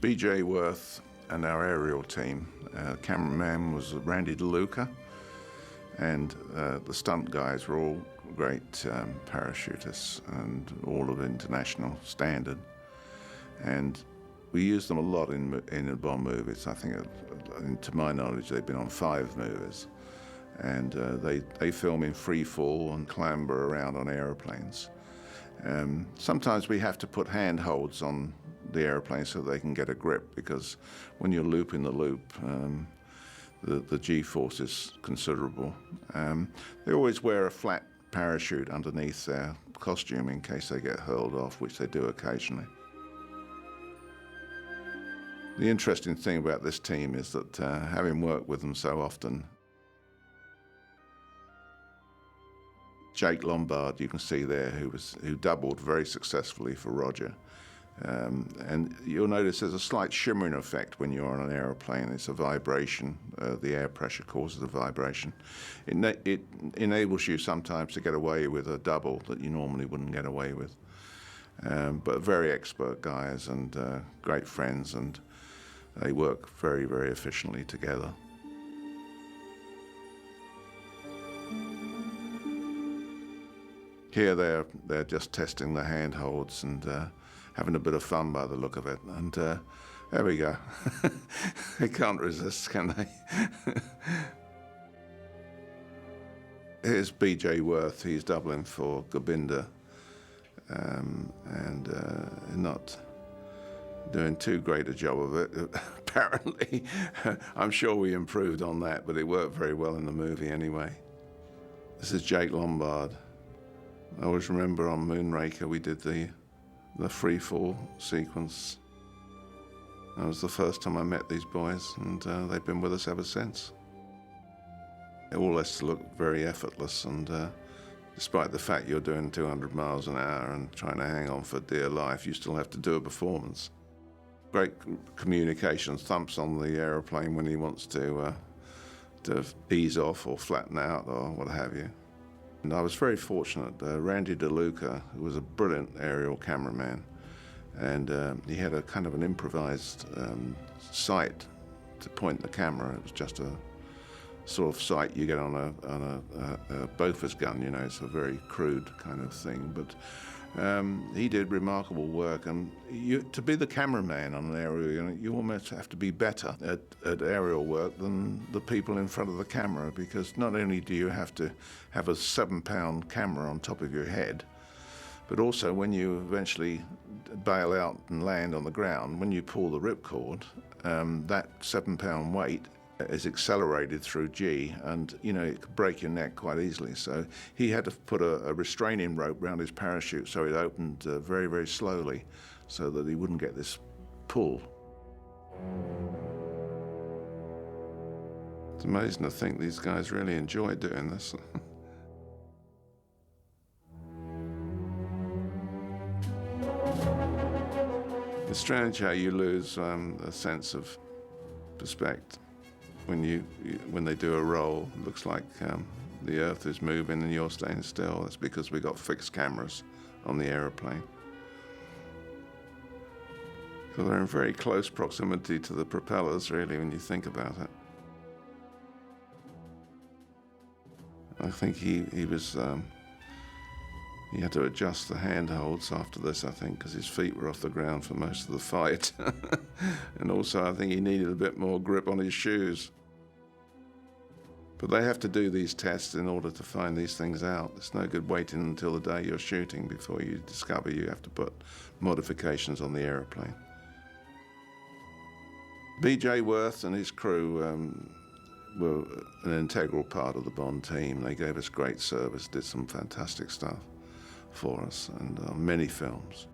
B.J. Worth and our aerial team. Cameraman was Randy DeLuca, and the stunt guys were all great parachutists and all of international standard. And we used them a lot in the Bond movies. I think, to my knowledge, they've been on 5 movies. And they film in free fall and clamber around on aeroplanes. Sometimes we have to put handholds on the airplane so they can get a grip, because when you're looping the loop, the G-force is considerable. They always wear a flat parachute underneath their costume in case they get hurled off, which they do occasionally. The interesting thing about this team is that having worked with them so often, Jake Lombard, you can see there, who doubled very successfully for Roger. And you'll notice there's a slight shimmering effect when you're on an aeroplane. It's a vibration. The air pressure causes a vibration. It enables you sometimes to get away with a double that you normally wouldn't get away with. But very expert guys and great friends, and they work very, very efficiently together. Here they're just testing the handholds and having a bit of fun by the look of it. And there we go. They can't resist, can they? Here's B.J. Worth. He's doubling for Gobinder, and not doing too great a job of it, apparently. I'm sure we improved on that, but it worked very well in the movie anyway. This is Jake Lombard. I always remember on Moonraker we did the free fall sequence. That was the first time I met these boys, and they've been with us ever since. It all has to look very effortless, and despite the fact you're doing 200 miles an hour and trying to hang on for dear life, you still have to do a performance. Great communication, thumps on the aeroplane when he wants to ease off or flatten out or what have you. And I was very fortunate. Randy DeLuca, who was a brilliant aerial cameraman, and he had a kind of an improvised sight to point the camera. It was just a sort of sight you get on a Bofors gun, you know. It's a very crude kind of thing, but he did remarkable work. And to be the cameraman on an aerial, you almost have to be better at aerial work than the people in front of the camera, because not only do you have to have a 7-pound camera on top of your head, but also when you eventually bail out and land on the ground, when you pull the ripcord, that 7-pound weight is accelerated through G, and it could break your neck quite easily. So he had to put a restraining rope around his parachute so it opened very, very slowly so that he wouldn't get this pull. It's amazing to think these guys really enjoy doing this. It's strange how you lose a sense of perspective. When they do a roll, it looks like the Earth is moving and you're staying still. That's because we got fixed cameras on the aeroplane. So they're in very close proximity to the propellers, really, when you think about it. I think he had to adjust the handholds after this, I think, because his feet were off the ground for most of the fight. And also, I think he needed a bit more grip on his shoes. But they have to do these tests in order to find these things out. It's no good waiting until the day you're shooting before you discover you have to put modifications on the aeroplane. B.J. Worth and his crew were an integral part of the Bond team. They gave us great service, did some fantastic stuff for us, and many films.